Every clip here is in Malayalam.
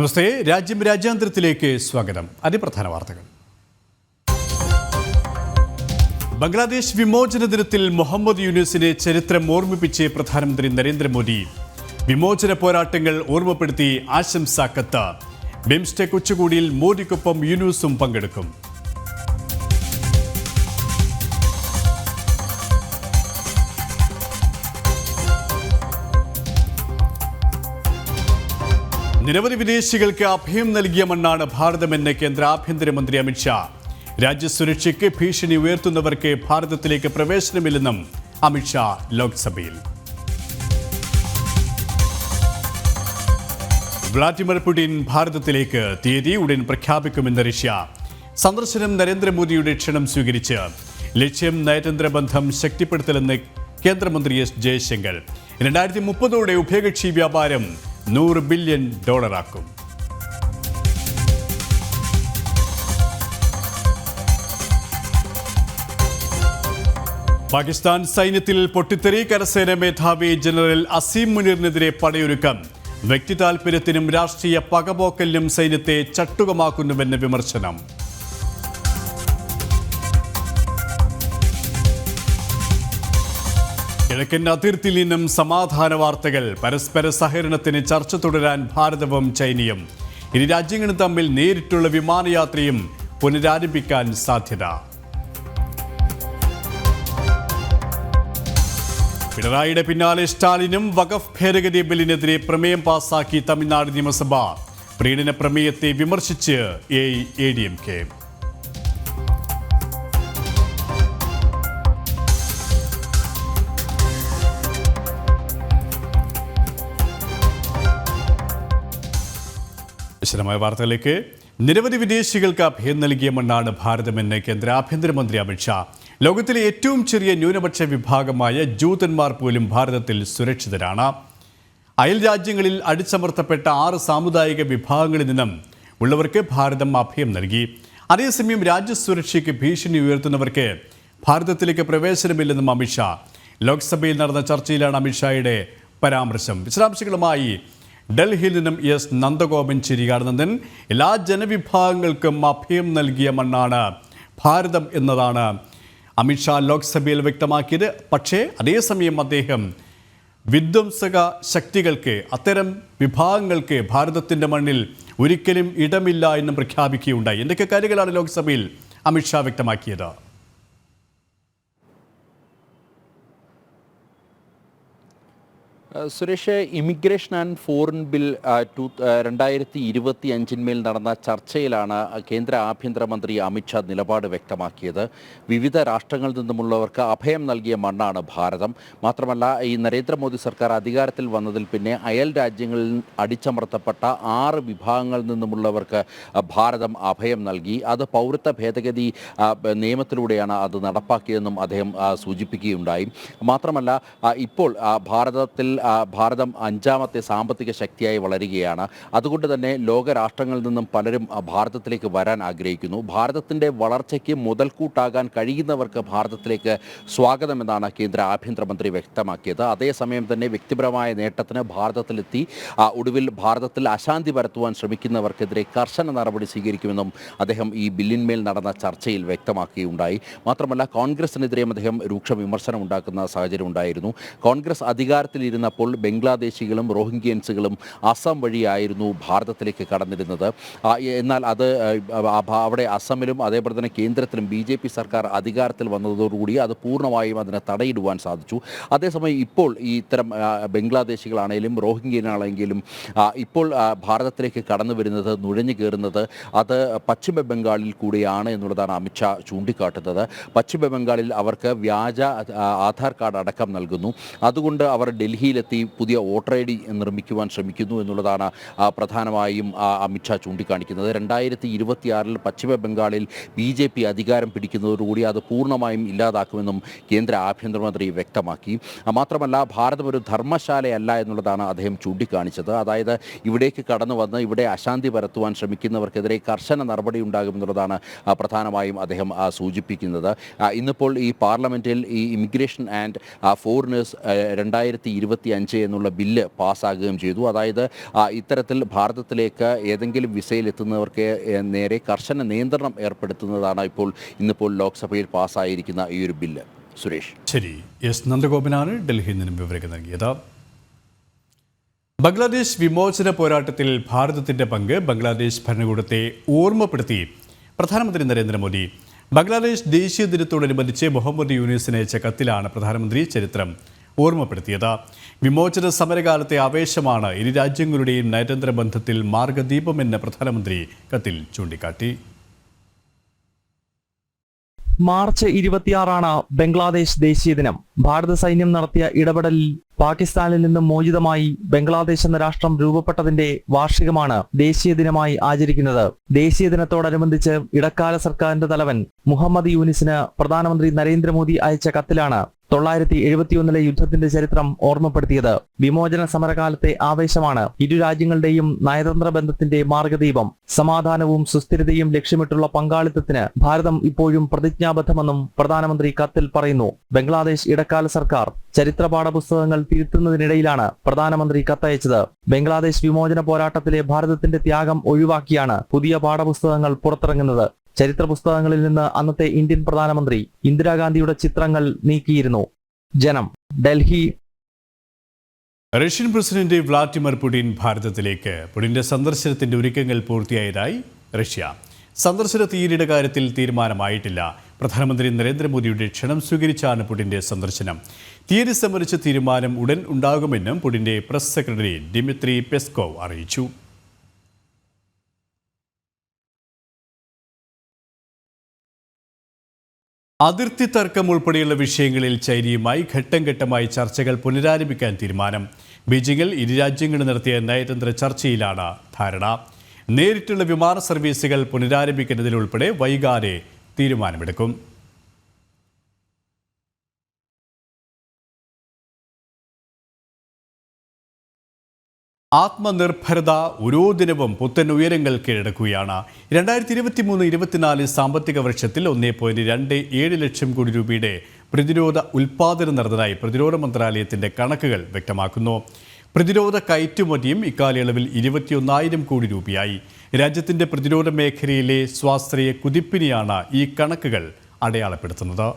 നമസ്തേ. രാജ്യാന്തരത്തിലേക്ക് സ്വാഗതം. അതിപ്രധാന വാർത്തകൾ. ബംഗ്ലാദേശ് വിമോചന ദിനത്തിൽ മുഹമ്മദ് യൂനുസിനെ ചരിത്രം ഓർമ്മിപ്പിച്ച് പ്രധാനമന്ത്രി നരേന്ദ്രമോദി. വിമോചന പോരാട്ടങ്ങൾ ഓർമ്മപ്പെടുത്തി ആശംസാ കത്ത്. ബിംസ്റ്റെക് ഉച്ചകോടിയിൽ മോദിക്കൊപ്പം യൂനുസും പങ്കെടുക്കും. നിരവധി വിദേശികൾക്ക് അഭയം നൽകിയ മണ്ണാണ് ഭാരതമെന്ന് കേന്ദ്ര ആഭ്യന്തരമന്ത്രി അമിത്ഷാ. രാജ്യസുരക്ഷയ്ക്ക് ഭീഷണി ഉയർത്തുന്നവർക്ക് ഭാരതത്തിലേക്ക് പ്രവേശനമില്ലെന്നും അമിത്ഷാ ലോക്സഭയിൽ. വ്ളാഡിമിർ പുടിൻ ഭാരതത്തിലേക്ക് തീയതി ഉടൻ പ്രഖ്യാപിക്കുമെന്ന് റഷ്യ. സന്ദർശനം നരേന്ദ്രമോദിയുടെ ക്ഷണം സ്വീകരിച്ച്. ലക്ഷ്യം നയതന്ത്ര ബന്ധം ശക്തിപ്പെടുത്തലെന്ന് കേന്ദ്രമന്ത്രി എസ് ജയശങ്കർ. 2030 ഉഭയകക്ഷി വ്യാപാരം $100 ബില്യൺ ആക്കും. പാകിസ്ഥാൻ സൈന്യത്തിൽ പൊട്ടിത്തെറി. കരസേന മേധാവി ജനറൽ അസീം മുനീറിനെതിരെ പടയൊരുക്കം. വ്യക്തി താൽപര്യത്തിനും രാഷ്ട്രീയ പകപോക്കലിനും സൈന്യത്തെ ചട്ടുകമാക്കുന്നുവെന്ന് വിമർശനം. കിഴക്കൻ അതിർത്തിയിൽ നിന്നും സമാധാന വാർത്തകൾ. പരസ്പര സഹകരണത്തിന് ചർച്ച തുടരാൻ ഭാരതവും ചൈനയും. ഇരു രാജ്യങ്ങളും തമ്മിൽ നേരിട്ടുള്ള വിമാനയാത്രയും പുനരാരംഭിക്കാൻ സാധ്യത. പിണറായിയുടെ പിന്നാലെ സ്റ്റാലിനും. വഖഫ് ഭേദഗതി ബില്ലിനെതിരെ പ്രമേയം പാസാക്കി തമിഴ്നാട് നിയമസഭ. പ്രീണന പ്രമേയത്തെ വിമർശിച്ച് ADMK. വിശദമായ വാർത്തകളിലേക്ക്. നിരവധി വിദേശികൾക്ക് അഭയം നൽകിയ മണ്ണാണ് ഭാരതമെന്ന് കേന്ദ്ര ആഭ്യന്തരമന്ത്രി അമിത്ഷാ. ലോകത്തിലെ ഏറ്റവും ചെറിയ ന്യൂനപക്ഷ വിഭാഗമായ ജൂതന്മാർ പോലും ഭാരതത്തിൽ സുരക്ഷിതരാണ്. അയൽ രാജ്യങ്ങളിൽ അടിച്ചമർത്തപ്പെട്ട 6 സാമുദായിക വിഭാഗങ്ങളിൽ നിന്നും ഉള്ളവർക്ക് ഭാരതം അഭയം നൽകി. അതേസമയം രാജ്യസുരക്ഷയ്ക്ക് ഭീഷണി ഉയർത്തുന്നവർക്ക് ഭാരതത്തിലേക്ക് പ്രവേശനമില്ലെന്നും അമിത്ഷാ. ലോക്സഭയിൽ നടന്ന ചർച്ചയിലാണ് അമിത്ഷായുടെ പരാമർശം. വിശദാംശങ്ങളുമായി ഡൽഹിയിൽ നിന്നും നന്ദഗോപൻ ചിരികാർനന്ദൻ. എല്ലാ ജനവിഭാഗങ്ങൾക്കും അഭയം നൽകിയ മണ്ണാണ് ഭാരതം എന്നതാണ് അമിത്ഷാ ലോക്സഭയിൽ വ്യക്തമാക്കിയത്. പക്ഷേ അതേസമയം അദ്ദേഹം വിധ്വംസക ശക്തികൾക്ക്, അത്തരം വിഭാഗങ്ങൾക്ക് ഭാരതത്തിൻ്റെ മണ്ണിൽ ഒരിക്കലും ഇടമില്ല എന്നും പ്രഖ്യാപിക്കുകയുണ്ടായി. എന്തൊക്കെ കാര്യങ്ങളാണ് ലോക്സഭയിൽ അമിത്ഷാ വ്യക്തമാക്കിയത്? Suresh, immigration and foreign bill 2025 നടന്ന ചർച്ചയിലാണ് കേന്ദ്ര ആഭ്യന്തരമന്ത്രി അമിത്ഷാ നിലപാട് വ്യക്തമാക്കിയത്. വിവിധ രാഷ്ട്രങ്ങളിൽ നിന്നുമുള്ളവർക്ക് അഭയം നൽകിയ മണ്ണാണ് ഭാരതം. മാത്രമല്ല, ഈ നരേന്ദ്രമോദി സർക്കാർ അധികാരത്തിൽ വന്നതിൽ പിന്നെ അയൽ രാജ്യങ്ങളിൽ അടിച്ചമർത്തപ്പെട്ട 6 വിഭാഗങ്ങളിൽ നിന്നുമുള്ളവർക്ക് ഭാരതം അഭയം നൽകി. അത് പൗരത്വ ഭേദഗതി നിയമത്തിലൂടെയാണ് അത് നടപ്പാക്കിയതെന്നും അദ്ദേഹം സൂചിപ്പിക്കുകയുണ്ടായി. മാത്രമല്ല, ഇപ്പോൾ ഭാരതം 5ാമത്തെ സാമ്പത്തിക ശക്തിയായി വളരുകയാണ്. അതുകൊണ്ട് തന്നെ ലോകരാഷ്ട്രങ്ങളിൽ നിന്നും പലരും ഭാരതത്തിലേക്ക് വരാൻ ആഗ്രഹിക്കുന്നു. ഭാരതത്തിൻ്റെ വളർച്ചയ്ക്ക് മുതൽക്കൂട്ടാകാൻ കഴിയുന്നവർക്ക് ഭാരതത്തിലേക്ക് സ്വാഗതമെന്നാണ് കേന്ദ്ര ആഭ്യന്തരമന്ത്രി വ്യക്തമാക്കിയത്. അതേസമയം തന്നെ വ്യക്തിപരമായ നേട്ടത്തിന് ഭാരതത്തിലെത്തി ഒടുവിൽ ഭാരതത്തിൽ അശാന്തി പരത്തുവാൻ ശ്രമിക്കുന്നവർക്കെതിരെ കർശന നടപടി സ്വീകരിക്കുമെന്നും അദ്ദേഹം ഈ ബില്ലിന്മേൽ നടന്ന ചർച്ചയിൽ വ്യക്തമാക്കുകയുണ്ടായി. മാത്രമല്ല, കോൺഗ്രസിനെതിരെയും അദ്ദേഹം രൂക്ഷ വിമർശനം ഉണ്ടാക്കുന്ന സാഹചര്യം ഉണ്ടായിരുന്നു. കോൺഗ്രസ് അധികാരത്തിലിരുന്നപ്പോൾ ബംഗ്ലാദേശികളും റോഹിംഗ്യൻസുകളും അസം വഴിയായിരുന്നു ഭാരതത്തിലേക്ക് കടന്നിരുന്നത്. എന്നാൽ അത് അവിടെ അസമിലും അതേപോലെ തന്നെ കേന്ദ്രത്തിലും BJP സർക്കാർ അധികാരത്തിൽ വന്നതോടുകൂടി അത് പൂർണ്ണമായും അതിനെ തടയിടുവാൻ സാധിച്ചു. അതേസമയം ഇപ്പോൾ ഈ ഇത്തരം ബംഗ്ലാദേശികളാണെങ്കിലും റോഹിംഗ്യനാണെങ്കിലും ഇപ്പോൾ ഭാരതത്തിലേക്ക് കടന്നു വരുന്നത്, നുഴഞ്ഞു കയറുന്നത് അത് പശ്ചിമ ബംഗാളിൽ കൂടിയാണ് എന്നുള്ളതാണ് അമിത്ഷാ ചൂണ്ടിക്കാട്ടുന്നത്. പശ്ചിമ ബംഗാളിൽ അവർക്ക് വ്യാജ ആധാർ കാർഡ് അടക്കം നൽകുന്നു. അതുകൊണ്ട് അവർ ഡൽഹിയിലെത്തി പുതിയ വോട്ടർ ID നിർമ്മിക്കുവാൻ ശ്രമിക്കുന്നു എന്നുള്ളതാണ് പ്രധാനമായും അമിത്ഷാ ചൂണ്ടിക്കാണിക്കുന്നത്. 2026 പശ്ചിമ ബംഗാളിൽ BJP അധികാരം പിടിക്കുന്നതോടുകൂടി അത് പൂർണ്ണമായും ഇല്ലാതാക്കുമെന്നും കേന്ദ്ര ആഭ്യന്തരമന്ത്രി വ്യക്തമാക്കി. മാത്രമല്ല, ഭാരതം ഒരു ധർമ്മശാലയല്ല എന്നുള്ളതാണ് അദ്ദേഹം ചൂണ്ടിക്കാണിച്ചത്. അതായത് ഇവിടേക്ക് കടന്നു വന്ന് ഇവിടെ അശാന്തി പരത്തുവാൻ ശ്രമിക്കുന്നവർക്കെതിരെ കർശന നടപടി ഉണ്ടാകുമെന്നുള്ളതാണ് പ്രധാനമായും അദ്ദേഹം സൂചിപ്പിക്കുന്നത്. ഇന്നിപ്പോൾ ഈ പാർലമെൻറ്റിൽ ഈ ഇമിഗ്രേഷൻ ആൻഡ് ഫോറിനേഴ്സ് 2025 2025 എന്നുള്ള ബില്ല് പാസ്സാകുകയും ചെയ്തു. അതായത് ഇത്തരത്തിൽ ഭാരതത്തിലേക്ക് ഏതെങ്കിലും വിസയിലെത്തുന്നവർക്ക് നേരെ കർശന നിയന്ത്രണം ഏർപ്പെടുത്തുന്നതാണ് ഇന്നിപ്പോൾ ലോക്സഭയിൽ പാസ്സായിരിക്കുന്ന ഈ ഒരു ബില്ല്. സുരേഷ്. ശരി, എസ് നന്ദഗോപനാണ് ഡൽഹിയിൽ നിന്നും വിവരങ്ങൾ നൽകിയത്. ബംഗ്ലാദേശ് വിമോചന പോരാട്ടത്തിൽ ഭാരതത്തിന്റെ പങ്ക് ബംഗ്ലാദേശ് ഭരണകൂടത്തെ ഓർമ്മപ്പെടുത്തി പ്രധാനമന്ത്രി നരേന്ദ്രമോദി. ബംഗ്ലാദേശ് ദേശീയ ദിനത്തോടനുബന്ധിച്ച് മുഹമ്മദ് യൂനിസിന് അയച്ച കത്തിലാണ് പ്രധാനമന്ത്രി ചരിത്രം ഓർമ്മപ്പെടുത്തിയത്. വിമോചന സമരകാലത്തെ ആവേശമാണ് ഇരു രാജ്യങ്ങളുടെയും നയതന്ത്ര ബന്ധത്തിൽ മാർഗദീപമെന്ന് പ്രധാനമന്ത്രി കത്തിൽ ചൂണ്ടിക്കാട്ടി. മാർച്ച് 26 ബംഗ്ലാദേശ് ദേശീയ ദിനം. ഭാരത സൈന്യം നടത്തിയ ഇടപെടലിൽ പാകിസ്ഥാനിൽ നിന്നും മോചിതമായി ബംഗ്ലാദേശ് എന്ന രാഷ്ട്രം രൂപപ്പെട്ടതിന്റെ വാർഷികമാണ് ദേശീയ ദിനമായി ആചരിക്കുന്നത്. ദേശീയ ദിനത്തോടനുബന്ധിച്ച് ഇടക്കാല സർക്കാരിന്റെ തലവൻ മുഹമ്മദ് യൂനിസിന് പ്രധാനമന്ത്രി നരേന്ദ്രമോദി അയച്ച കത്തിലാണ് 971 യുദ്ധത്തിന്റെ ചരിത്രം ഓർമ്മപ്പെടുത്തിയത്. വിമോചന സമരകാലത്തെ ആവേശമാണ് ഇരു രാജ്യങ്ങളുടെയും നയതന്ത്ര ബന്ധത്തിന്റെ മാർഗദീപം. സമാധാനവും സുസ്ഥിരതയും ലക്ഷ്യമിട്ടുള്ള പങ്കാളിത്തത്തിന് ഭാരതം ഇപ്പോഴും പ്രതിജ്ഞാബദ്ധമെന്നും പ്രധാനമന്ത്രി കത്തിൽ പറയുന്നു. ബംഗ്ലാദേശ് ഇടക്കാല സർക്കാർ ചരിത്ര പാഠപുസ്തകങ്ങൾ തിരുത്തുന്നതിനിടയിലാണ് പ്രധാനമന്ത്രി കത്തയച്ചത്. ബംഗ്ലാദേശ് വിമോചന പോരാട്ടത്തിലെ ഭാരതത്തിന്റെ ത്യാഗം ഒഴിവാക്കിയാണ് പുതിയ പാഠപുസ്തകങ്ങൾ പുറത്തിറങ്ങുന്നത്. ചരിത്ര പുസ്തകങ്ങളിൽ നിന്ന് അന്നത്തെ ഇന്ത്യൻ പ്രധാനമന്ത്രി ഇന്ദിരാഗാന്ധിയുടെ ചിത്രങ്ങൾ നീക്കിയിരുന്നു. ജനം, Delhi. Russian president Vladimir Putin ഭാരതത്തിലേക്ക്. പുടിന്റെ സന്ദർശനത്തിന്റെ ഒരുക്കങ്ങൾ പൂർത്തിയായതായി റഷ്യ. സന്ദർശന തീയതിയുടെ കാര്യത്തിൽ തീരുമാനമായിട്ടില്ല. പ്രധാനമന്ത്രി നരേന്ദ്രമോദിയുടെ ക്ഷണം സ്വീകരിച്ചാണ് പുടിന്റെ സന്ദർശനം. തീയതി സംബന്ധിച്ച തീരുമാനം ഉടൻ ഉണ്ടാകുമെന്നും പുടിന്റെ പ്രസ് സെക്രട്ടറി ഡിമിത്രി പെസ്കോവ് അറിയിച്ചു. അതിർത്തി തർക്കം ഉൾപ്പെടെയുള്ള വിഷയങ്ങളിൽ ചൈനയുമായി ഘട്ടം ഘട്ടമായി ചർച്ചകൾ പുനരാരംഭിക്കാൻ തീരുമാനം. ബീജിംഗിൽ ഇരു രാജ്യങ്ങളും നടത്തിയ നയതന്ത്ര ചർച്ചയിലാണ് ധാരണ. നേരിട്ടുള്ള വിമാന സർവീസുകൾ പുനരാരംഭിക്കുന്നതിലുൾപ്പെടെ വൈകാതെ തീരുമാനമെടുക്കും. ആത്മനിർഭരത ഓരോ ദിനവും പുത്തൻ ഉയരങ്ങൾ കീഴടക്കുകയാണ്. 2023-24 സാമ്പത്തിക വർഷത്തിൽ 1.27 ലക്ഷം കോടി രൂപയുടെ പ്രതിരോധ ഉൽപ്പാദനം നടന്നതായി പ്രതിരോധ മന്ത്രാലയത്തിന്റെ കണക്കുകൾ വ്യക്തമാക്കുന്നു. പ്രതിരോധ കയറ്റുമതിയും ഇക്കാലയളവിൽ 21,000 കോടി രൂപയായി. രാജ്യത്തിന്റെ പ്രതിരോധ മേഖലയിലെ സ്വാശ്രയ കുതിപ്പിനെയാണ് ഈ കണക്കുകൾ അടയാളപ്പെടുത്തുന്നത്.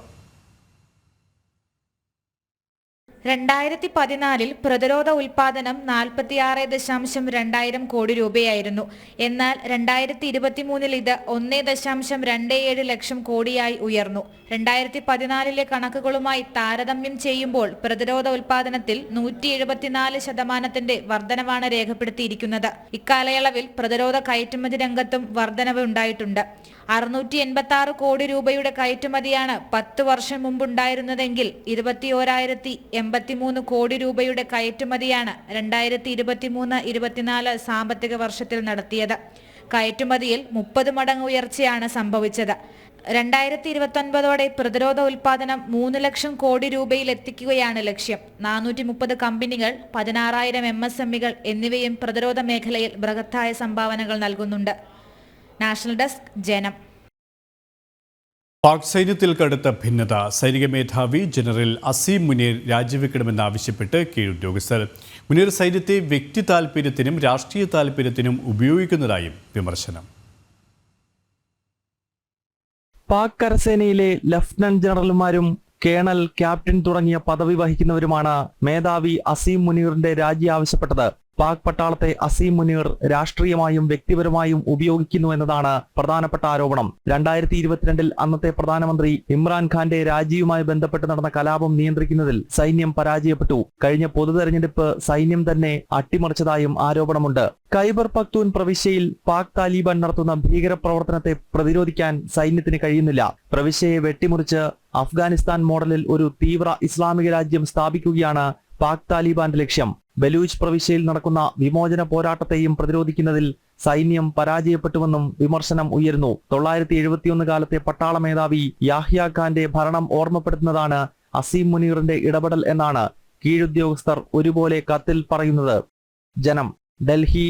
2014 പ്രതിരോധ ഉൽപാദനം 46.2 കോടി രൂപയായിരുന്നു. എന്നാൽ 2023 ഇത് 1.27 ലക്ഷം കോടിയായി ഉയർന്നു. 2014 കണക്കുകളുമായി താരതമ്യം ചെയ്യുമ്പോൾ പ്രതിരോധ ഉൽപാദനത്തിൽ 174% വർധനവാണ് രേഖപ്പെടുത്തിയിരിക്കുന്നത്. ഇക്കാലയളവിൽ പ്രതിരോധ കയറ്റുമതി രംഗത്തും വർധനവ് ഉണ്ടായിട്ടുണ്ട്. 686 കോടി രൂപയുടെ കയറ്റുമതിയാണ് 10 വർഷം മുമ്പുണ്ടായിരുന്നതെങ്കിൽ 21,083 കോടി രൂപയുടെ കയറ്റുമതിയാണ് 2023-24 സാമ്പത്തിക വർഷത്തിൽ നടത്തിയത്. കയറ്റുമതിയിൽ 30 മടങ്ങ് ഉയർച്ചയാണ് സംഭവിച്ചത്. 2029 പ്രതിരോധ ഉൽപാദനം 3 ലക്ഷം കോടി രൂപയിൽ എത്തിക്കുകയാണ് ലക്ഷ്യം. 430 കമ്പനികൾ, 16,000 MSMEകൾ എന്നിവയും പ്രതിരോധ മേഖലയിൽ ബൃഹത്തായ സംഭാവനകൾ നൽകുന്നുണ്ട്. നാഷണൽ ഡെസ്ക്, ജനം. പാക് സൈന്യത്തിൽ കടുത്ത ഭിന്നത. സൈനിക മേധാവി ജനറൽ അസീം മുനീർ രാജിവെക്കണമെന്നാവശ്യപ്പെട്ട് കീഴുദ്യോഗസ്ഥർ. മുനീർ സൈന്യത്തെ വ്യക്തി താൽപര്യത്തിനും രാഷ്ട്രീയ താൽപര്യത്തിനും ഉപയോഗിക്കുന്നതായും വിമർശനം. പാക് കരസേനയിലെ ലഫ്റ്റനന്റ് ജനറൽമാരും കേണൽ, ക്യാപ്റ്റൻ തുടങ്ങിയ പദവി വഹിക്കുന്നവരുമാണ് മേധാവി അസീം മുനീറിന്റെ രാജി ആവശ്യപ്പെട്ടത്. പാക് പട്ടാളത്തെ അസീം മുനീർ രാഷ്ട്രീയമായും വ്യക്തിപരമായും ഉപയോഗിക്കുന്നു എന്നതാണ് പ്രധാനപ്പെട്ട ആരോപണം. 2022 അന്നത്തെ പ്രധാനമന്ത്രി ഇമ്രാൻഖാന്റെ രാജിയുമായി ബന്ധപ്പെട്ട് നടന്ന കലാപം നിയന്ത്രിക്കുന്നതിൽ സൈന്യം പരാജയപ്പെട്ടു. കഴിഞ്ഞ പൊതു തെരഞ്ഞെടുപ്പ് സൈന്യം തന്നെ അട്ടിമറിച്ചതായും ആരോപണമുണ്ട്. ഖൈബർ പഖ്തൂൺ പ്രവിശ്യയിൽ പാക് താലിബാൻ നടത്തുന്ന ഭീകരപ്രവർത്തനത്തെ പ്രതിരോധിക്കാൻ സൈന്യത്തിന് കഴിയുന്നില്ല. പ്രവിശ്യയെ വെട്ടിമുറിച്ച് അഫ്ഗാനിസ്ഥാൻ മോഡലിൽ ഒരു തീവ്ര ഇസ്ലാമിക രാജ്യം സ്ഥാപിക്കുകയാണ് പാക് താലിബാന്റെ ലക്ഷ്യം. ബലൂച്ച് പ്രവിശ്യയിൽ നടക്കുന്ന വിമോചന പോരാട്ടത്തെയും പ്രതിരോധിക്കുന്നതിൽ സൈന്യം പരാജയപ്പെട്ടുവെന്നും വിമർശനം ഉയരുന്നു. 971 കാലത്തെ പട്ടാള മേധാവി യാഹ്യ ഖാന്റെ ഭരണം ഓർമ്മപ്പെടുത്തുന്നതാണ് അസീം മുനീറിന്റെ ഇടപെടൽ എന്നാണ് കീഴുദ്യോഗസ്ഥർ ഒരുപോലെ കത്തിൽ പറയുന്നത്. ജനം, ഡൽഹി.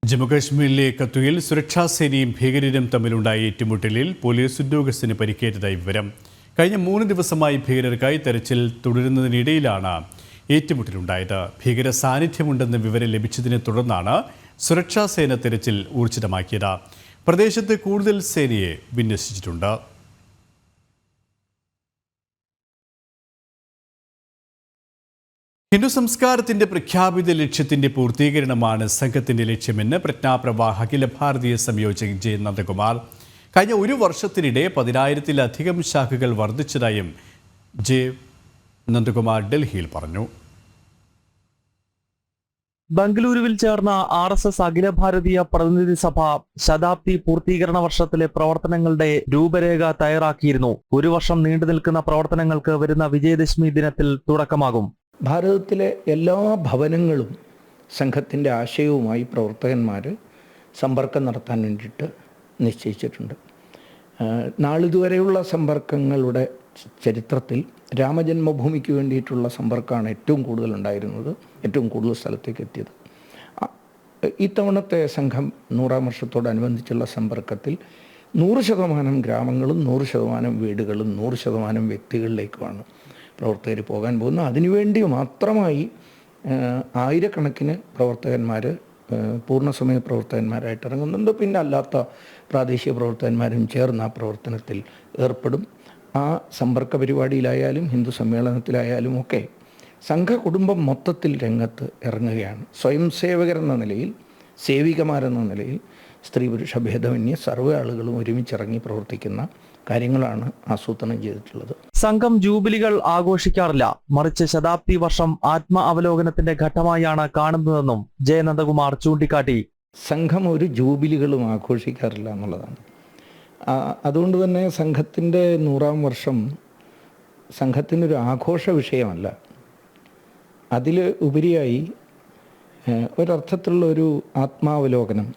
ജമ്മുകശ്മീരിലെ കത്തുയിൽ സുരക്ഷാ സേനയും ഭീകരരും തമ്മിലുണ്ടായ ഏറ്റുമുട്ടലിൽ പോലീസ് ഉദ്യോഗസ്ഥന് പരിക്കേറ്റതായി വിവരം. കഴിഞ്ഞ 3 ദിവസമായി ഭീകരർക്കായി തെരച്ചിൽ തുടരുന്നതിനിടയിലാണ് ഏറ്റുമുട്ടലുണ്ടായത്. ഭീകര സാന്നിധ്യമുണ്ടെന്ന് വിവരം ലഭിച്ചതിനെ തുടർന്നാണ് സുരക്ഷാ സേന തെരച്ചിൽ ഊർജിതമാക്കിയത്. പ്രദേശത്ത് കൂടുതൽ സേനയെ വിന്യസിച്ചിട്ടുണ്ട്. ഹിന്ദു സംസ്കാരത്തിന്റെ പ്രഖ്യാപിത ലക്ഷ്യത്തിന്റെ പൂർത്തീകരണമാണ് സംഘത്തിന്റെ ലക്ഷ്യമെന്ന് പ്രജ്ഞാപ്രവാഹ അഖില ഭാരതീയ സംയോജക് ജെ നന്ദകുമാർ. കഴിഞ്ഞ 1 വർഷത്തിനിടെ 10,000-ലധികം ശാഖകൾ വർദ്ധിച്ചതായും ജെ നന്ദകുമാർ ഡൽഹിയിൽ പറഞ്ഞു. ബംഗളൂരുവിൽ ചേർന്ന RSS അഖില ഭാരതീയ പ്രതിനിധി സഭ ശതാബ്ദി പൂർത്തീകരണ വർഷത്തിലെ പ്രവർത്തനങ്ങളുടെ രൂപരേഖ തയ്യാറാക്കിയിരുന്നു. 1 വർഷം നീണ്ടു നിൽക്കുന്ന പ്രവർത്തനങ്ങൾക്ക് വരുന്ന വിജയദശമി ദിനത്തിൽ തുടക്കമാകും. ഭാരതത്തിലെ എല്ലാ ഭവനങ്ങളും സംഘത്തിൻ്റെ ആശയവുമായി പ്രവർത്തകന്മാർ സമ്പർക്കം നടത്താൻ വേണ്ടിയിട്ട് നിശ്ചയിച്ചിട്ടുണ്ട്. നാളിതുവരെയുള്ള സമ്പർക്കങ്ങളുടെ ചരിത്രത്തിൽ രാമജന്മഭൂമിക്ക് വേണ്ടിയിട്ടുള്ള സമ്പർക്കമാണ് ഏറ്റവും കൂടുതൽ ഉണ്ടായിരുന്നത്, ഏറ്റവും കൂടുതൽ സ്ഥലത്തേക്ക് എത്തിയത്. ഇത്തവണത്തെ സംഘം 100-ാം വർഷത്തോടനുബന്ധിച്ചുള്ള സമ്പർക്കത്തിൽ 100% ഗ്രാമങ്ങളും 100% വീടുകളും 100% വ്യക്തികളിലേക്കുമാണ് പ്രവർത്തകർ പോകാൻ പോകുന്നത്. അതിനുവേണ്ടി മാത്രമായി ആയിരക്കണക്കിന് പ്രവർത്തകന്മാർ പൂർണ്ണസമയ പ്രവർത്തകന്മാരായിട്ട് ഇറങ്ങുന്നുണ്ട്. പിന്നെ അല്ലാത്ത പ്രാദേശിക പ്രവർത്തകന്മാരും ചേർന്ന് ആ പ്രവർത്തനത്തിൽ ഏർപ്പെടും. ആ സമ്പർക്ക പരിപാടിയിലായാലും ഹിന്ദു സമ്മേളനത്തിലായാലും ഒക്കെ സംഘ കുടുംബം മൊത്തത്തിൽ രംഗത്ത് ഇറങ്ങുകയാണ്. സ്വയം സേവകരെന്ന നിലയിൽ, സേവികമാരെന്ന നിലയിൽ സ്ത്രീ പുരുഷ ഭേദമന്യേ സർവ്വ ആളുകളും ഒരുമിച്ചിറങ്ങി പ്രവർത്തിക്കുന്ന കാര്യങ്ങളാണ് ആസൂത്രണം ചെയ്തിട്ടുള്ളത്. സംഘം ജൂബിലികൾ ആഘോഷിക്കാറില്ല, മറിച്ച് ശതാബ്ദി വർഷം ആത്മ അവലോകനത്തിന്റെ ഘട്ടമായാണ് കാണുന്നതെന്നും ജെ നന്ദകുമാർ ചൂണ്ടിക്കാട്ടി. സംഘം ഒരു ജൂബിലികളും ആഘോഷിക്കാറില്ല എന്നുള്ളതാണ്. അതുകൊണ്ട് തന്നെ സംഘത്തിൻ്റെ 100-ാം വർഷം സംഘത്തിനൊരു ആഘോഷ വിഷയമല്ല. അതിൽ ഉപരിയായി ഒരർത്ഥത്തിലുള്ള ഒരു ആത്മാവലോകനം,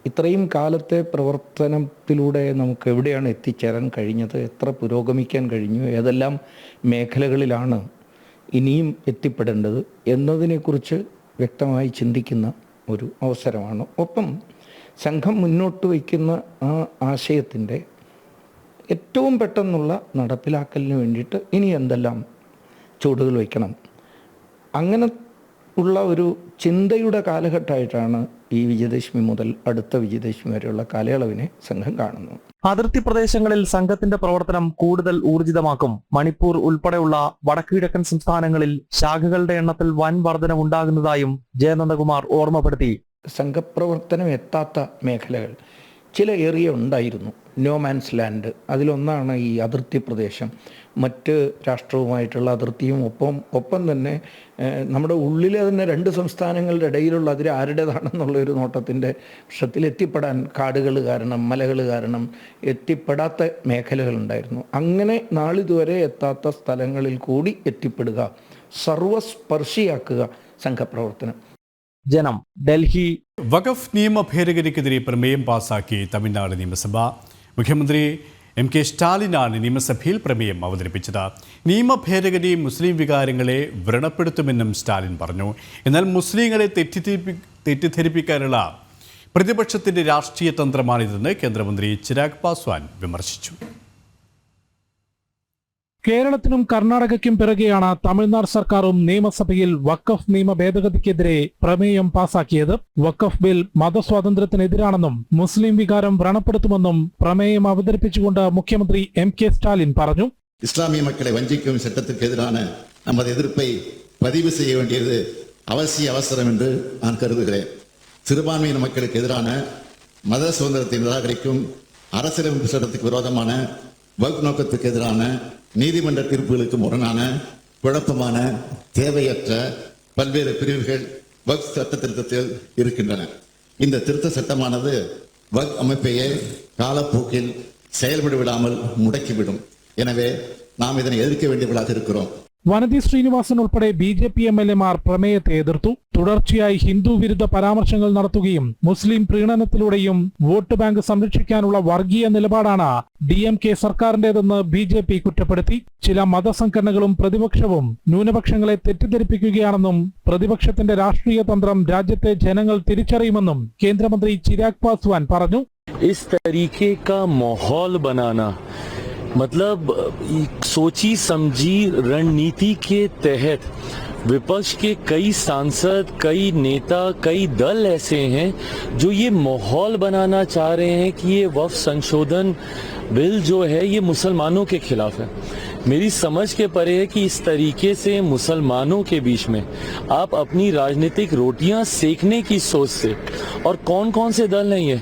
ഇത്രയും കാലത്തെ പ്രവർത്തനത്തിലൂടെ നമുക്ക് എവിടെയാണ് എത്തിച്ചേരാൻ കഴിഞ്ഞത്, എത്ര പുരോഗമിക്കാൻ കഴിഞ്ഞു, ഏതെല്ലാം മേഖലകളിലാണ് ഇനിയും എത്തിപ്പെടേണ്ടത് എന്നതിനെക്കുറിച്ച് വ്യക്തമായി ചിന്തിക്കുന്ന ഒരു അവസരമാണ്. ഒപ്പം സംഘം മുന്നോട്ട് വയ്ക്കുന്ന ആ ആശയത്തിൻ്റെ ഏറ്റവും പെട്ടെന്നുള്ള നടപ്പിലാക്കലിന് വേണ്ടിയിട്ട് ഇനി എന്തെല്ലാം ചുവടുകൾ വയ്ക്കണം, അങ്ങനെ ഉള്ള ഒരു ചിന്തയുടെ കാലഘട്ടമായിട്ടാണ് ഈ വിജയദശമി മുതൽ അടുത്ത വിജയദശമി വരെയുള്ള കാലയളവിനെ സംഘം കാണുന്നു. അതിർത്തി പ്രദേശങ്ങളിൽ സംഘത്തിന്റെ പ്രവർത്തനം കൂടുതൽ ഊർജിതമാക്കും. മണിപ്പൂർ ഉൾപ്പെടെയുള്ള വടക്കുകിഴക്കൻ സംസ്ഥാനങ്ങളിൽ ശാഖകളുടെ എണ്ണത്തിൽ വൻ വർധനവുണ്ടാകുന്നതായും ജെ നന്ദകുമാർ ഓർമ്മപ്പെടുത്തി. സംഘപ്രവർത്തനം എത്താത്ത മേഖലകൾ ചില ഏരിയ ഉണ്ടായിരുന്നു, നോ മാൻസ് ലാൻഡ്. അതിലൊന്നാണ് ഈ അതിർത്തി പ്രദേശം, മറ്റ് രാഷ്ട്രവുമായിട്ടുള്ള അതിർത്തിയും ഒപ്പം തന്നെ നമ്മുടെ ഉള്ളിലെ തന്നെ 2 സംസ്ഥാനങ്ങളുടെ ഇടയിലുള്ള അതിൽ ആരുടേതാണെന്നുള്ളൊരു നോട്ടത്തിൻ്റെ പ്രശ്നത്തിൽ എത്തിപ്പെടാൻ കാടുകൾ കാരണം, മലകൾ കാരണം എത്തിപ്പെടാത്ത മേഖലകളുണ്ടായിരുന്നു. അങ്ങനെ നാളിതുവരെ എത്താത്ത സ്ഥലങ്ങളിൽ കൂടി എത്തിപ്പെടുക, സർവസ്പർശിയാക്കുക സംഘപ്രവർത്തനം. ജനം, ഡൽഹി. വഖഫ് നിയമ ഭേദഗതിക്കെതിരെ പ്രമേയം പാസാക്കി തമിഴ്നാട് നിയമസഭ. മുഖ്യമന്ത്രി MK സ്റ്റാലിനാണ് നിയമസഭയിൽ പ്രമേയം അവതരിപ്പിച്ചത്. നിയമ ഭേദഗതി മുസ്ലിം വികാരങ്ങളെ വ്രണപ്പെടുത്തുമെന്നും സ്റ്റാലിൻ പറഞ്ഞു. എന്നാൽ മുസ്ലിങ്ങളെ തെറ്റിദ്ധരിപ്പിക്കാനുള്ള പ്രതിപക്ഷത്തിന്റെ രാഷ്ട്രീയ തന്ത്രമാണിതെന്ന് കേന്ദ്രമന്ത്രി ചിരാഗ് പാസ്വാൻ വിമർശിച്ചു. കേരളത്തിനും കർണാടകയ്ക്കും പിറകെയാണ് തമിഴ്നാട് സർക്കാരും നിയമസഭയിൽ വഖഫ് നിയമ ഭേദഗതിക്കെതിരെ പ്രമേയം പാസാക്കിയത്. വഖഫ് ബിൽ മതസ്വാതന്ത്ര്യത്തിനെതിരാണെന്നും മുസ്ലിം വികാരം വ്രണപ്പെടുത്തുമെന്നും പ്രമേയം അവതരിപ്പിച്ചുകൊണ്ട് മുഖ്യമന്ത്രി MK സ്റ്റാലിൻ പറഞ്ഞു. இஸ்லாமிய மக்களை வஞ்சிக்கும் சட்டத்திற்கு எதிரான நமது எதிர்ப்பை பதிவு செய்ய வேண்டியது அவசியம் என்று நான் கருதுகிறேன். சிறுபான்மையின மக்களுக்கு எதிரான மத சுதந்திரத்தை நிராகரிக்கும் அரசியலமைப்பு சட்டத்துக்கு விரோதமான வக்ஃப் நோக்கத்துக்கு எதிரான நீதிமன்ற தீர்ப்புகளுக்கு முரணான குழப்பமான தேவையற்ற பல்வேறு பிரிவுகள் வக்ஃப் சட்ட திருத்தத்தில் இருக்கின்றன. இந்த திருத்த சட்டமானது வக்ஃப் அமைப்பையே காலப்போக்கில் செயல்பட விடாமல் முடக்கிவிடும். எனவே நாம் இதனை எதிர்க்க வேண்டியவர்களாக இருக்கிறோம். വനതി ശ്രീനിവാസൻ ഉൾപ്പെടെ BJP MLA-മാർ പ്രമേയത്തെ എതിർത്തു. തുടർച്ചയായി ഹിന്ദു വിരുദ്ധ പരാമർശങ്ങൾ നടത്തുകയും മുസ്ലിം പ്രീണനത്തിലൂടെയും വോട്ട് ബാങ്ക് സംരക്ഷിക്കാനുള്ള വർഗീയ നിലപാടാണ് DMK സർക്കാരിന്റേതെന്ന് BJP കുറ്റപ്പെടുത്തി. ചില മതസംഘടനകളും പ്രതിപക്ഷവും ന്യൂനപക്ഷങ്ങളെ തെറ്റിദ്ധരിപ്പിക്കുകയാണെന്നും പ്രതിപക്ഷത്തിന്റെ രാഷ്ട്രീയ തന്ത്രം രാജ്യത്തെ ജനങ്ങൾ തിരിച്ചറിയുമെന്നും കേന്ദ്രമന്ത്രി ചിരാഗ് പാസ്വാൻ പറഞ്ഞു. इस तरीके का माहौल बनाना मतलब सोची समझी रणनीति के तहत विपक्ष के कई सांसद, कई नेता, कई दल ऐसे हैं जो ये माहौल बनाना चाह रहे हैं कि ये वक्फ संशोधन बिल जो है ये मुसलमानों के खिलाफ है। मेरी समझ के परे है कि इस तरीके से मुसलमानों के बीच में आप अपनी राजनीतिक रोटियां सेकने की सोच से, और कौन कौन से दल नहीं है,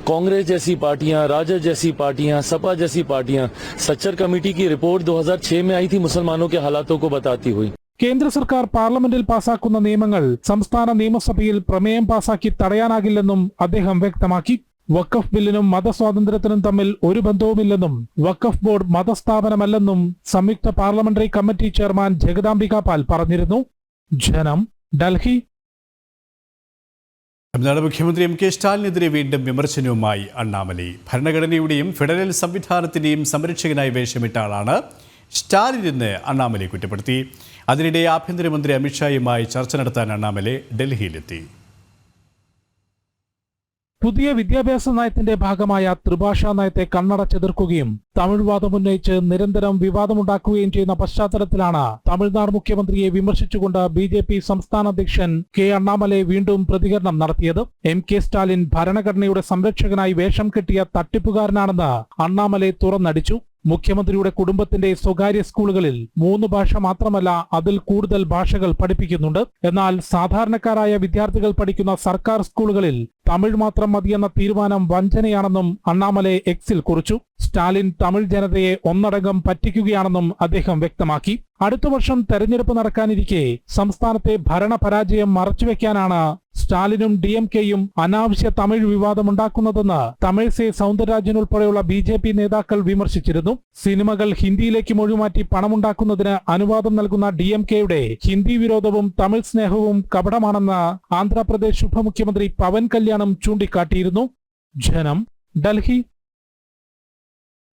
कांग्रेस जैसी पार्टियां, राजद जैसी पार्टियां, सपा जैसी पार्टियां, सच्चर कमेटी की रिपोर्ट 2006 में आई थी मुसलमानों के हालातों को बताती हुई। കേന്ദ്ര സർക്കാർ പാർലമെന്റിൽ പാസാക്കുന്ന നിയമങ്ങൾ സംസ്ഥാന നിയമസഭയിൽ പ്രമേയം പാസാക്കി തടയാനാകില്ലെന്നും അദ്ദേഹം വ്യക്തമാക്കി. വഖഫ് ബില്ലിനും മതസ്വാതന്ത്ര്യത്തിനും തമ്മിൽ ഒരു ബന്ധവുമില്ലെന്നും വഖഫ് ബോർഡ് മതസ്ഥാപനമല്ലെന്നും സംയുക്ത പാർലമെന്ററി കമ്മിറ്റി ചെയർമാൻ ജഗദാംബിക പാൽ പറഞ്ഞിരുന്നു. ജനം, ഡൽഹി. തമിഴ്നാട് മുഖ്യമന്ത്രി എം കെ സ്റ്റാലിനെതിരെ വീണ്ടും വിമർശനവുമായി അണ്ണാമലൈ. ഭരണഘടനയുടെയും ഫെഡറൽ സംവിധാനത്തിന്റെയും സംരക്ഷകനായി വേഷമിട്ട ആളാണ് സ്റ്റാലിനെന്ന് അണ്ണാമലൈ കുറ്റപ്പെടുത്തി. അതിനിടെ ആഭ്യന്തരമന്ത്രി അമിത്ഷായുമായി ചർച്ച നടത്താൻ അണ്ണാമലൈ ഡൽഹിയിലെത്തി. പുതിയ വിദ്യാഭ്യാസ നയത്തിന്റെ ഭാഗമായ ത്രിഭാഷാ നയത്തെ കണ്ണടച്ചെതിർക്കുകയും തമിഴ് വാദമുന്നയിച്ച് നിരന്തരം വിവാദമുണ്ടാക്കുകയും ചെയ്യുന്ന പശ്ചാത്തലത്തിലാണ് തമിഴ്നാട് മുഖ്യമന്ത്രിയെ വിമർശിച്ചുകൊണ്ട് BJP സംസ്ഥാന അധ്യക്ഷൻ കെ അണ്ണാമലൈ വീണ്ടും പ്രതികരണം നടത്തിയത്. എം കെ സ്റ്റാലിൻ ഭരണഘടനയുടെ സംരക്ഷകനായി വേഷം കെട്ടിയ തട്ടിപ്പുകാരനാണെന്ന് അണ്ണാമലൈ തുറന്നടിച്ചു. മുഖ്യമന്ത്രിയുടെ കുടുംബത്തിന്റെ സ്വകാര്യ സ്കൂളുകളിൽ 3 ഭാഷ മാത്രമല്ല അതിൽ കൂടുതൽ ഭാഷകൾ പഠിപ്പിക്കുന്നുണ്ട്. എന്നാൽ സാധാരണക്കാരായ വിദ്യാർത്ഥികൾ പഠിക്കുന്ന സർക്കാർ സ്കൂളുകളിൽ തമിഴ് മാത്രം മതിയെന്ന തീരുമാനം വഞ്ചനയാണെന്നും അണ്ണാമലൈ എക്സിൽ കുറിച്ചു. സ്റ്റാലിൻ തമിഴ് ജനതയെ ഒന്നടങ്കം പറ്റിക്കുകയാണെന്നും അദ്ദേഹം വ്യക്തമാക്കി. അടുത്ത വർഷം തെരഞ്ഞെടുപ്പ് നടക്കാനിരിക്കെ സംസ്ഥാനത്തെ ഭരണപരാജയം മറച്ചുവെക്കാനാണ് സ്റ്റാലിനും DMKയും അനാവശ്യ തമിഴ് വിവാദമുണ്ടാക്കുന്നതെന്ന് തമിഴ്സൈ സൗന്ദരരാജൻ ഉൾപ്പെടെയുള്ള BJP നേതാക്കൾ വിമർശിച്ചിരുന്നു. സിനിമകൾ ഹിന്ദിയിലേക്ക് മൊഴിമാറ്റി പണമുണ്ടാക്കുന്നതിന് അനുവാദം നൽകുന്ന DMKയുടെ ഹിന്ദി വിരോധവും തമിഴ് സ്നേഹവും കപടമാണെന്ന് ആന്ധ്രാപ്രദേശ് ഉപമുഖ്യമന്ത്രി പവൻ കല്യാണം ചൂണ്ടിക്കാട്ടിയിരുന്നു. ജനം, ഡൽഹി.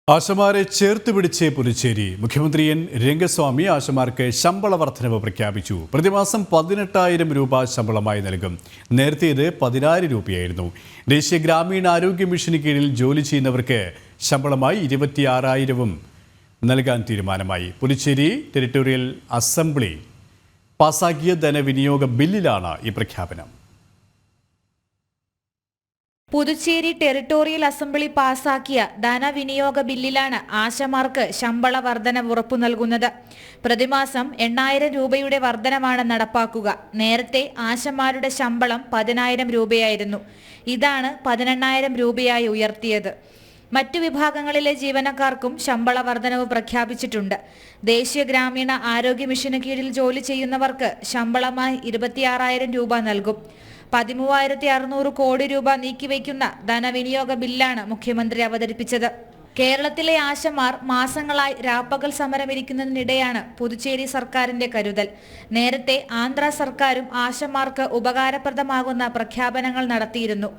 ആശമാരെ ചേർത്ത് പിടിച്ച് പുതുച്ചേരി. മുഖ്യമന്ത്രി N രംഗസ്വാമി ആശമാർക്ക് ശമ്പള വർധനവ് പ്രഖ്യാപിച്ചു. പ്രതിമാസം 18,000 രൂപ ശമ്പളമായി നൽകും. നേരത്തെ ഇത് 10,000 രൂപയായിരുന്നു. ദേശീയ ഗ്രാമീണ ആരോഗ്യ മിഷന് കീഴിൽ ജോലി ചെയ്യുന്നവർക്ക് ശമ്പളമായി 26,000 നൽകാൻ തീരുമാനമായി. പുതുച്ചേരി ടെറിട്ടോറിയൽ അസംബ്ലി പാസാക്കിയ ധനവിനിയോഗ ബില്ലിലാണ് ഈ പ്രഖ്യാപനം. പുതുച്ചേരി ടെറിട്ടോറിയൽ അസംബ്ലി പാസാക്കിയ ധനവിനിയോഗ ബില്ലിലാണ് ആശമാർക്ക് ശമ്പള വർധനവ് ഉറപ്പു നൽകുന്നത്. പ്രതിമാസം 8,000 രൂപയുടെ വർധനമാണ് നടപ്പാക്കുക. നേരത്തെ ആശമാരുടെ ശമ്പളം 10,000 രൂപയായിരുന്നു. ഇതാണ് 18,000 രൂപയായി ഉയർത്തിയത്. മറ്റു വിഭാഗങ്ങളിലെ ജീവനക്കാർക്കും ശമ്പള വർധനവ് പ്രഖ്യാപിച്ചിട്ടുണ്ട്. ദേശീയ ഗ്രാമീണ ആരോഗ്യ മിഷന് കീഴിൽ ജോലി ചെയ്യുന്നവർക്ക് ശമ്പളമായി 26,000 രൂപ നൽകും. 13,600 കോടി രൂപ നീക്കിവയ്ക്കുന്ന ധനവിനിയോഗ ബില്ലാണ് മുഖ്യമന്ത്രി അവതരിപ്പിച്ചത്. കേരളത്തിലെ ആശമാർ മാസങ്ങളായി രാപ്പകൽ സമരമിരിക്കുന്നതിനിടെയാണ് പുതുച്ചേരി സർക്കാരിന്റെ കരുതൽ. നേരത്തെ ആന്ധ്ര സർക്കാരും ആശമാർക്ക് ഉപകാരപ്രദമാകുന്ന പ്രഖ്യാപനങ്ങൾ നടത്തിയിരുന്നു.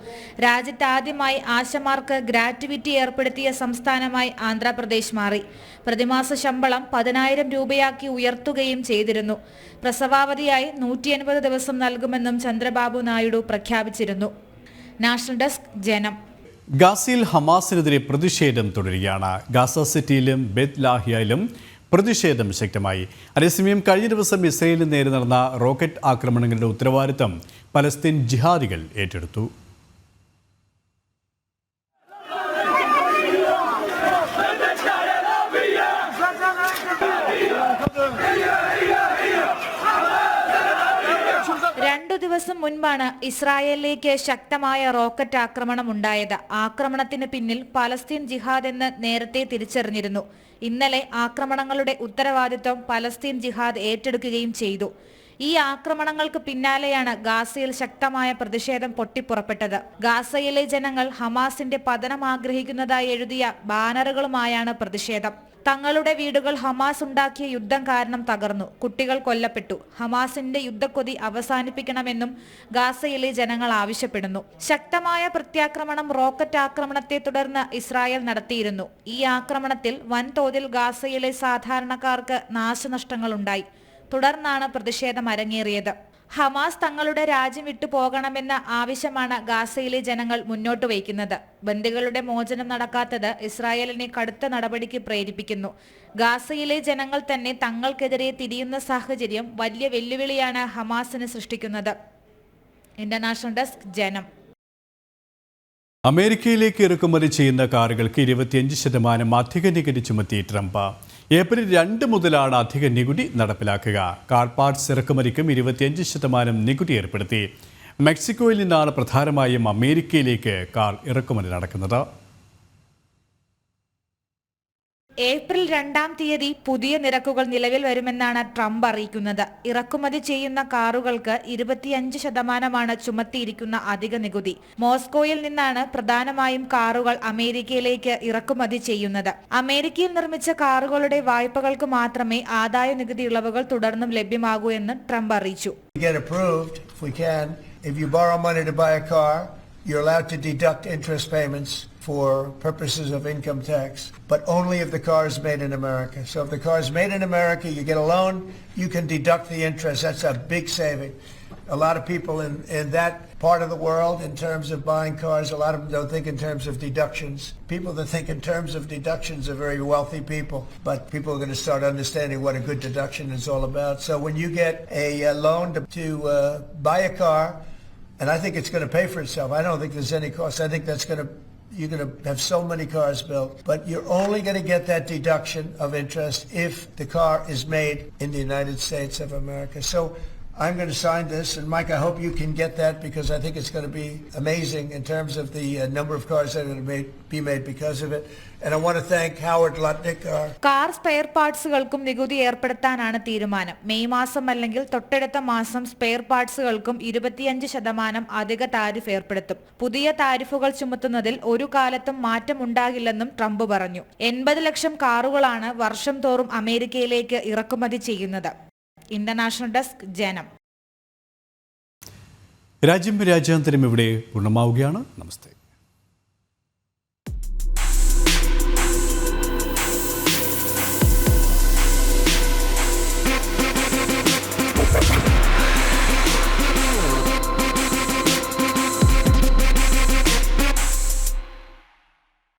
രാജ്യത്ത് ആദ്യമായി ആശമാർക്ക് ഗ്രാറ്റുവിറ്റി ഏർപ്പെടുത്തിയ സംസ്ഥാനമായി ആന്ധ്രാപ്രദേശ് മാറി. പ്രതിമാസ ശമ്പളം 10,000 രൂപയാക്കി ഉയർത്തുകയും ചെയ്തിരുന്നു. പ്രസവാവധിയായി 180 ദിവസം നൽകുമെന്നും ചന്ദ്രബാബു നായിഡു പ്രഖ്യാപിച്ചിരുന്നു. നാഷണൽ ഡെസ്ക്, ജനം. ഗാസയിൽ ഹമാസിനെതിരെ പ്രതിഷേധം തുടരുകയാണ്. ഗാസ സിറ്റിയിലും ബെത് ലാഹിയയിലും പ്രതിഷേധം ശക്തമായി. അതേസമയം കഴിഞ്ഞ ദിവസം ഇസ്രയേലിന് നേരെ നടന്ന റോക്കറ്റ് ആക്രമണങ്ങളുടെ ഉത്തരവാദിത്തം പലസ്തീൻ ജിഹാദികൾ ഏറ്റെടുത്തു. ദിവസം മുൻപാണ് ഇസ്രായേലിലേക്ക് ശക്തമായ റോക്കറ്റ് ആക്രമണം ഉണ്ടായത്. ആക്രമണത്തിന് പിന്നിൽ പലസ്തീൻ ജിഹാദ് എന്ന് നേരത്തെ തിരിച്ചറിഞ്ഞിരുന്നു. ഇന്നലെ ആക്രമണങ്ങളുടെ ഉത്തരവാദിത്വം പലസ്തീൻ ജിഹാദ് ഏറ്റെടുക്കുകയും ചെയ്തു. ഈ ആക്രമണങ്ങൾക്ക് പിന്നാലെയാണ് ഗാസയിൽ ശക്തമായ പ്രതിഷേധം പൊട്ടിപ്പുറപ്പെട്ടത്. ഗാസയിലെ ജനങ്ങൾ ഹമാസിന്റെ പതനം ആഗ്രഹിക്കുന്നതായി എഴുതിയ ബാനറുകളുമായാണ് പ്രതിഷേധം. തങ്ങളുടെ വീടുകൾ ഹമാസ് ഉണ്ടാക്കിയ യുദ്ധം കാരണം തകർന്നു, കുട്ടികൾ കൊല്ലപ്പെട്ടു, ഹമാസിന്റെ യുദ്ധക്കൊതി അവസാനിപ്പിക്കണമെന്നും ഗാസയിലെ ജനങ്ങൾ ആവശ്യപ്പെടുന്നു. ശക്തമായ പ്രത്യാക്രമണം റോക്കറ്റ് ആക്രമണത്തെ തുടർന്ന് ഇസ്രായേൽ നടത്തിയിരുന്നു. ഈ ആക്രമണത്തിൽ വൻതോതിൽ ഗാസയിലെ സാധാരണക്കാർക്ക് നാശനഷ്ടങ്ങളുണ്ടായി. തുടർന്നാണ് പ്രതിഷേധം അരങ്ങേറിയത്. ഹമാസ് തങ്ങളുടെ രാജ്യം വിട്ടു പോകണമെന്ന ആവശ്യമാണ് ഗാസയിലെ ജനങ്ങൾ മുന്നോട്ട് വയ്ക്കുന്നത്. ബന്ദികളുടെ മോചനം നടക്കാത്തത് ഇസ്രായേലിനെ കടുത്ത നടപടിക്ക് പ്രേരിപ്പിക്കുന്നു. ഗാസയിലെ ജനങ്ങൾ തന്നെ തങ്ങൾക്കെതിരെ തിരിയുന്ന സാഹചര്യം വലിയ വെല്ലുവിളിയാണ് ഹമാസിന് സൃഷ്ടിക്കുന്നത്. ഇന്റർനാഷണൽ ഡെസ്ക്, ജനം. അമേരിക്കയിലേക്ക് ഇറക്കുമതി ചെയ്യുന്ന കാറുകൾക്ക് 25% അധിക നികുതി ചുമത്തി ട്രംപ്. ഏപ്രിൽ 2 മുതലാണ് അധിക നികുതി നടപ്പിലാക്കുക. കാർ പാർട്സ് ഇറക്കുമതിക്കും 25% നികുതി ഏർപ്പെടുത്തി. മെക്സിക്കോയിൽ നിന്നാണ് പ്രധാനമായും അമേരിക്കയിലേക്ക് കാർ ഇറക്കുമതി നടക്കുന്നത്. ഏപ്രിൽ 2-ാം തീയതി പുതിയ നിരക്കുകൾ നിലവിൽ വരുമെന്നാണ് ട്രംപ് അറിയിക്കുന്നത്. ഇറക്കുമതി ചെയ്യുന്ന കാറുകൾക്ക് 25% ചുമത്തിയിരിക്കുന്ന അധിക നികുതി. മോസ്കോയിൽ നിന്നാണ് പ്രധാനമായും കാറുകൾ അമേരിക്കയിലേക്ക് ഇറക്കുമതി ചെയ്യുന്നത്. അമേരിക്കയിൽ നിർമ്മിച്ച കാറുകളുടെ വായ്പകൾക്ക് മാത്രമേ ആദായ നികുതി ഇളവുകൾ തുടർന്നും ലഭ്യമാകൂ എന്ന് ട്രംപ് അറിയിച്ചു. If you borrow money to buy a car, you're allowed to deduct interest payments for purposes of income tax, but only if the car is made in America. So if the car is made in America, you get a loan, you can deduct the interest. That's a big saving. A lot of people in that part of the world, in terms of buying cars, a lot of them don't think in terms of deductions. People that think in terms of deductions are very wealthy people, but people are going to start understanding what a good deduction is all about. So when you get a loan to buy a car, and I think it's going to pay for itself. I don't think there's any cost. I think you're going to have so many cars built, but you're only going to get that deduction of interest if the car is made in the United States of America. So I'm going to sign this, and Mike, I hope you can get that, because I think it's going to be amazing in terms of the number of cars that are going to be made because of it. And I want to thank Howard Lutnick. Car spare പാർട്സുകൾക്കും നികുതി ഏർപ്പെടുത്താനാണ് തീരുമാനം. മെയ് മാസം അല്ലെങ്കിൽ തൊട്ടടുത്ത മാസം സ്പെയർ പാർട്സുകൾക്കും 25% അധിക താരിഫ് ഏർപ്പെടുത്തും. പുതിയ താരിഫുകൾ ചുമത്തുന്നതിൽ ഒരു കാലത്തും മാറ്റമുണ്ടാകില്ലെന്നും ട്രംപ് പറഞ്ഞു. 80 ലക്ഷം കാറുകളാണ് വർഷം തോറും അമേരിക്കയിലേക്ക് ഇറക്കുമതി ചെയ്യുന്നത്. ഇന്റർനാഷണൽ ഡെസ്ക്, ജനം. രാജ്യാന്തരം ഇവിടെ പൂർണ്ണമാവുകയാണ്. നമസ്തേ.